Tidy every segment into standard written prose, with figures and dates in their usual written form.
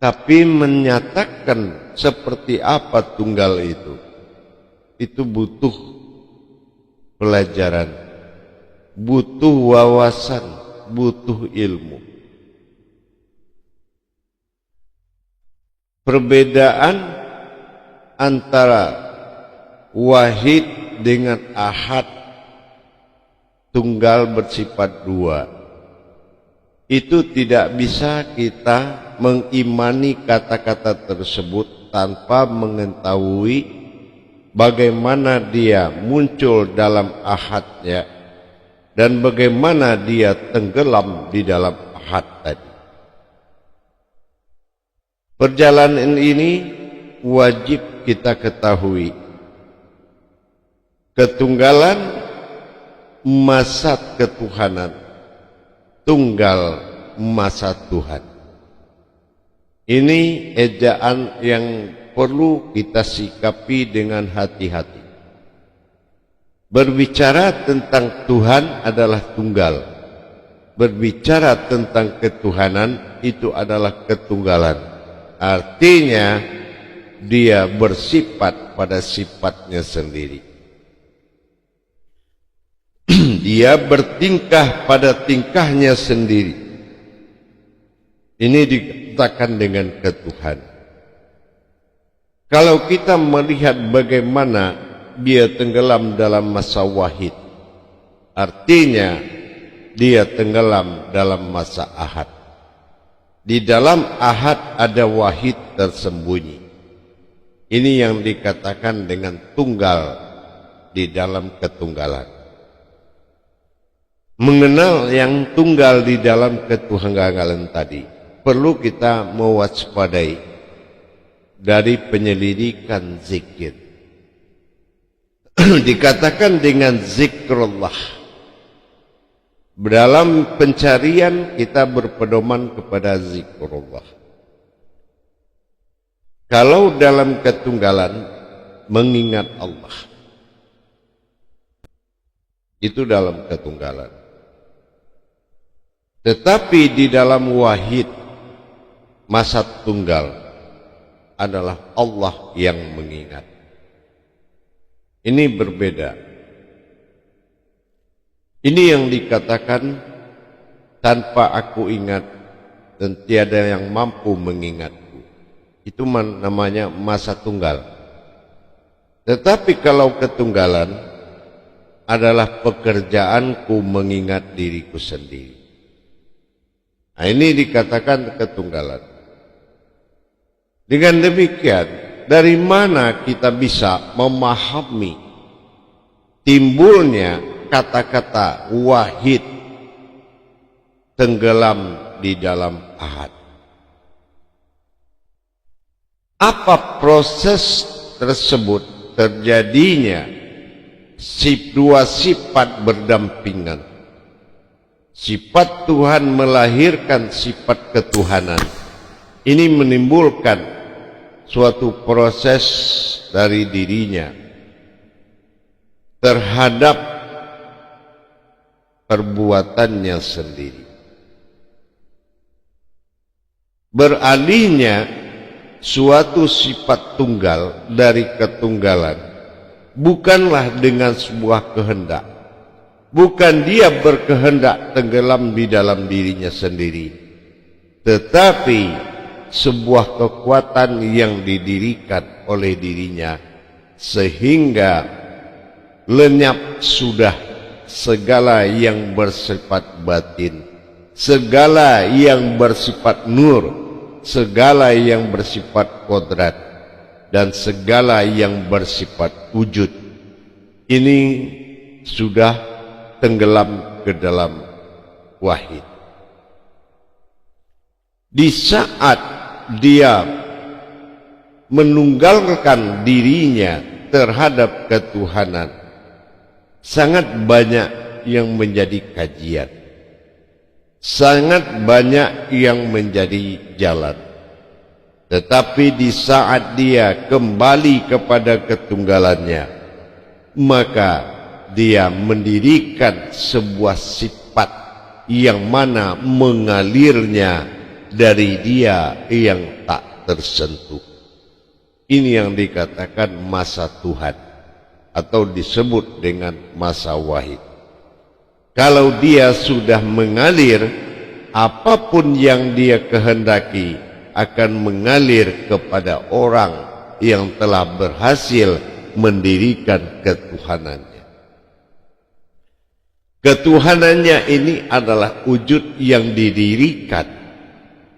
Tapi menyatakan seperti apa tunggal itu butuh pelajaran, butuh wawasan, butuh ilmu. Perbedaan antara wahid dengan ahad, tunggal bersifat dua, itu tidak bisa kita mengimani kata-kata tersebut tanpa mengetahui bagaimana dia muncul dalam ahadnya dan bagaimana dia tenggelam di dalam ahad tadi. Perjalanan ini wajib kita ketahui. Ketunggalan masa ketuhanan, tunggal masa Tuhan. Ini ejaan yang perlu kita sikapi dengan hati-hati. Berbicara tentang Tuhan adalah tunggal. Berbicara tentang ketuhanan itu adalah ketunggalan. Artinya dia bersifat pada sifatnya sendiri. Dia bertingkah pada tingkahnya sendiri. Ini dikatakan dengan ketuhanan. Kalau kita melihat bagaimana dia tenggelam dalam masa wahid, artinya dia tenggelam dalam masa ahad. Di dalam ahad ada wahid tersembunyi. Ini yang dikatakan dengan tunggal di dalam ketunggalan. Mengenal yang tunggal di dalam ketunggalan tadi, perlu kita mewaspadai dari penyelidikan zikir. Dikatakan dengan zikrullah. Dalam pencarian kita berpedoman kepada zikrullah. Kalau dalam ketunggalan mengingat Allah, itu dalam ketunggalan. Tetapi di dalam wahid masa tunggal adalah Allah yang mengingat. Ini berbeda. Ini yang dikatakan tanpa aku ingat dan tiada yang mampu mengingatku. Itu namanya masa tunggal. Tetapi kalau ketunggalan adalah pekerjaanku mengingat diriku sendiri. Nah, ini dikatakan ketunggalan. Dengan demikian, dari mana kita bisa memahami timbulnya kata-kata wahid tenggelam di dalam ahad? Apa proses tersebut terjadinya dua sifat berdampingan? Sifat Tuhan melahirkan sifat ketuhanan. Ini menimbulkan suatu proses dari dirinya terhadap perbuatannya sendiri. Beralihnya suatu sifat tunggal dari ketunggalan bukanlah dengan sebuah kehendak. Bukan dia berkehendak tenggelam di dalam dirinya sendiri, tetapi sebuah kekuatan yang didirikan oleh dirinya sehingga lenyap sudah segala yang bersifat batin, segala yang bersifat nur, segala yang bersifat kodrat, dan segala yang bersifat wujud. Ini sudah tenggelam ke dalam wahid. Di saat dia menunggalkan dirinya terhadap ketuhanan, sangat banyak yang menjadi kajian, sangat banyak yang menjadi jalan. Tetapi di saat dia kembali kepada ketunggalannya, maka dia mendirikan sebuah sifat yang mana mengalirnya dari dia yang tak tersentuh. Ini yang dikatakan masa Tuhan atau disebut dengan masa wahid. Kalau dia sudah mengalir, apapun yang dia kehendaki akan mengalir kepada orang yang telah berhasil mendirikan ketuhanannya. Ketuhanannya ini adalah wujud yang didirikan,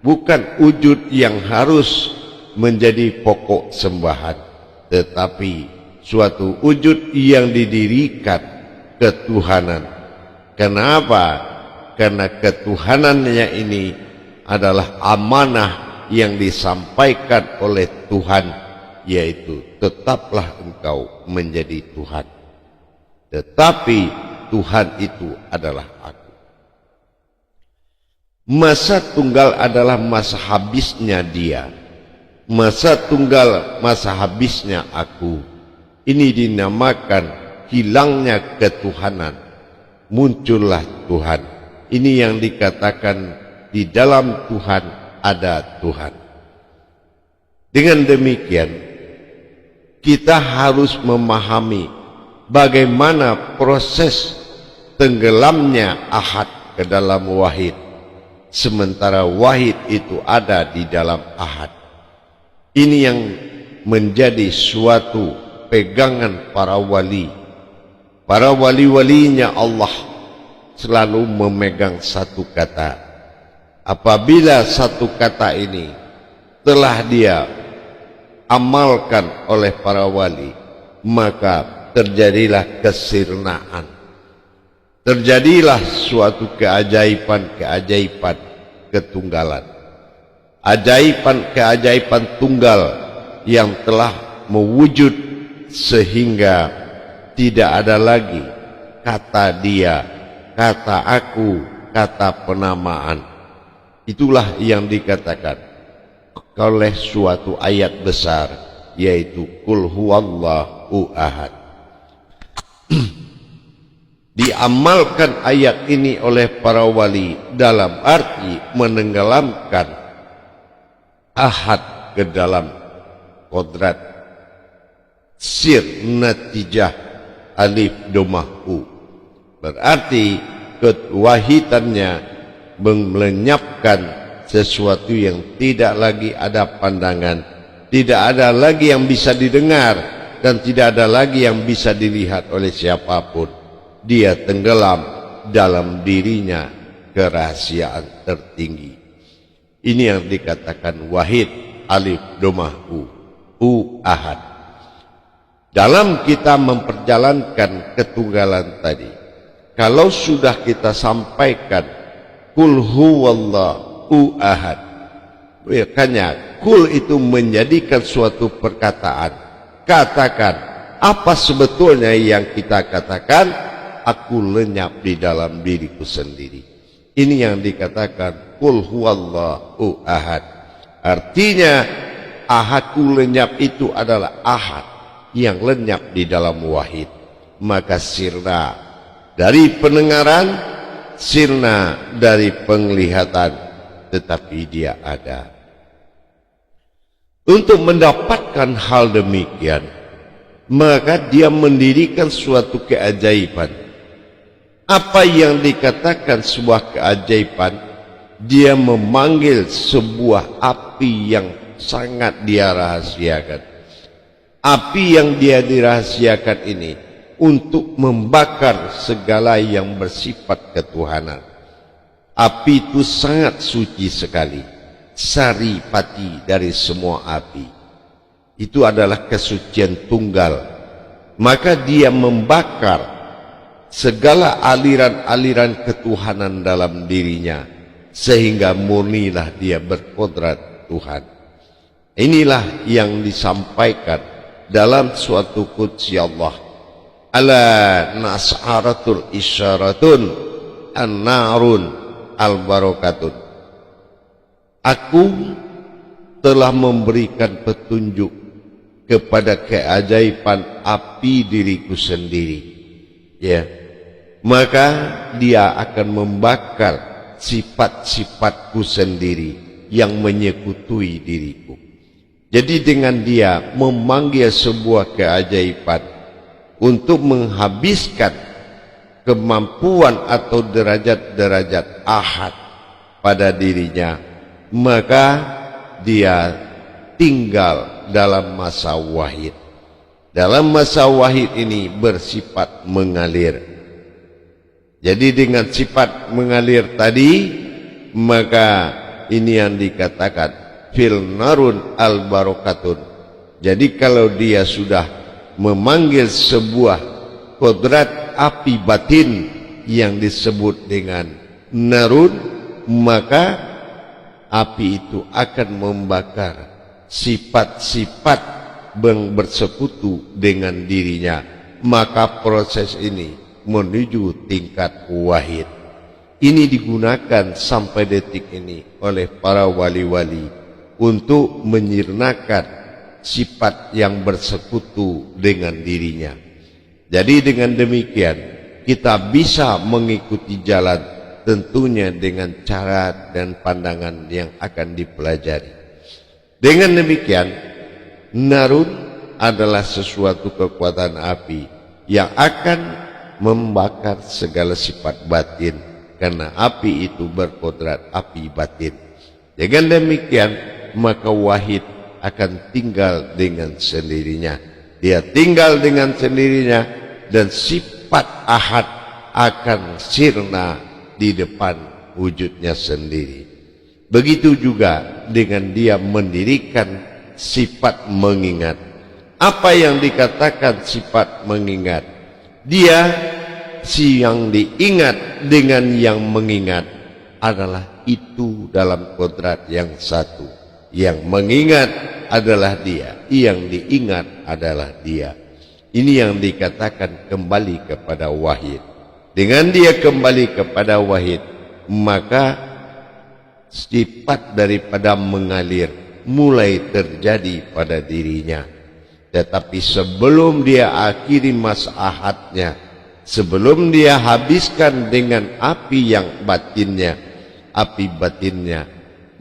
bukan wujud yang harus menjadi pokok sembahan, tetapi suatu wujud yang didirikan ketuhanan. Kenapa? Karena ketuhanannya ini adalah amanah yang disampaikan oleh Tuhan, yaitu tetaplah engkau menjadi Tuhan. Tetapi Tuhan itu adalah aku. Masa tunggal adalah masa habisnya dia. Masa tunggal, masa habisnya aku. Ini dinamakan hilangnya ketuhanan. Muncullah Tuhan. Ini yang dikatakan di dalam Tuhan ada Tuhan. Dengan demikian, kita harus memahami bagaimana proses tenggelamnya ahad ke dalam wahid, sementara wahid itu ada di dalam ahad. Ini yang menjadi suatu pegangan para wali. Para wali-walinya Allah selalu memegang satu kata. Apabila satu kata ini telah dia amalkan oleh para wali, maka terjadilah kesirnaan. Terjadilah suatu keajaiban-keajaiban ketunggalan. Ajaiban-keajaiban tunggal yang telah mewujud sehingga tidak ada lagi kata dia, kata aku, kata penamaan. Itulah yang dikatakan oleh suatu ayat besar, yaitu Qul huwallahu ahad. Diamalkan ayat ini oleh para wali dalam arti menenggelamkan ahad ke dalam kodrat sir natijah alif domah u. Berarti kewahidannya melenyapkan sesuatu yang tidak lagi ada pandangan, tidak ada lagi yang bisa didengar, dan tidak ada lagi yang bisa dilihat oleh siapapun. Dia tenggelam dalam dirinya kerahasiaan tertinggi. Ini yang dikatakan wahid alif domah u ahad. Dalam kita memperjalankan ketunggalan tadi, kalau sudah kita sampaikan Qul huwallahu ahad, makanya kul itu menjadikan suatu perkataan. Katakan apa sebetulnya yang kita katakan. Aku lenyap di dalam diriku sendiri. Ini yang dikatakan Qul huwallahu ahad. Artinya ahadku lenyap itu adalah ahad yang lenyap di dalam wahid. Maka sirna dari pendengaran, sirna dari penglihatan, tetapi dia ada. Untuk mendapatkan hal demikian, maka dia mendirikan suatu keajaiban. Apa yang dikatakan sebuah keajaiban? Dia memanggil sebuah api yang sangat dia rahasiakan. Api yang dia dirahasiakan ini untuk membakar segala yang bersifat ketuhanan. Api itu sangat suci sekali, saripati dari semua api. Itu adalah kesucian tunggal. Maka dia membakar segala aliran-aliran ketuhanan dalam dirinya, sehingga murnilah dia berkodrat Tuhan. Inilah yang disampaikan dalam suatu qudsi Allah. Ala nas'aratul isyaratun an-narun al-barakatun. Aku telah memberikan petunjuk kepada keajaiban api diriku sendiri. Ya. Maka dia akan membakar sifat-sifatku sendiri yang menyekutui diriku. Jadi dengan dia memanggil sebuah keajaiban untuk menghabiskan kemampuan atau derajat-derajat ahad pada dirinya, maka dia tinggal dalam masa wahid. Dalam masa wahid ini bersifat mengalir. Jadi dengan sifat mengalir tadi, maka ini yang dikatakan fil narun al barokatun. Jadi kalau dia sudah memanggil sebuah kodrat api batin yang disebut dengan narun, maka api itu akan membakar sifat-sifat yang bersekutu dengan dirinya. Maka proses ini menuju tingkat wahid. Ini digunakan sampai detik ini oleh para wali-wali untuk menyirnakan sifat yang bersekutu dengan dirinya. Jadi dengan demikian kita bisa mengikuti jalan, tentunya dengan cara dan pandangan yang akan dipelajari. Dengan demikian, narun adalah sesuatu kekuatan api yang akan membakar segala sifat batin, karena api itu berkodrat api batin. Dengan demikian, maka wahid akan tinggal dengan sendirinya. Dia tinggal dengan sendirinya dan sifat ahad akan sirna di depan wujudnya sendiri. Begitu juga dengan dia mendirikan sifat mengingat. Apa yang dikatakan sifat mengingat? Dia yang diingat dengan yang mengingat adalah itu dalam kodrat yang satu. Yang mengingat adalah dia, yang diingat adalah dia. Ini yang dikatakan kembali kepada wahid. Dengan dia kembali kepada wahid, maka sifat daripada mengalir mulai terjadi pada dirinya. Tetapi sebelum dia akhiri masa ahadnya, sebelum dia habiskan dengan api yang batinnya, api batinnya,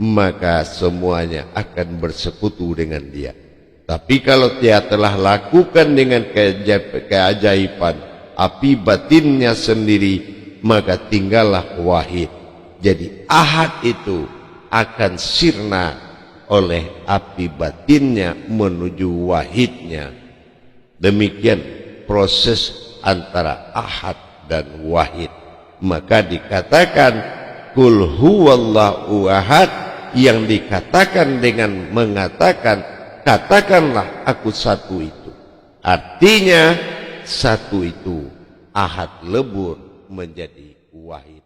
maka semuanya akan bersekutu dengan dia. Tapi kalau dia telah lakukan dengan keajaiban api batinnya sendiri, maka tinggallah wahid. Jadi ahad itu akan sirna oleh api batinnya menuju wahidnya. Demikian proses antara ahad dan wahid. Maka dikatakan kul huwallahu ahad, yang dikatakan dengan mengatakan katakanlah aku satu itu. Artinya satu itu ahad lebur menjadi wahid.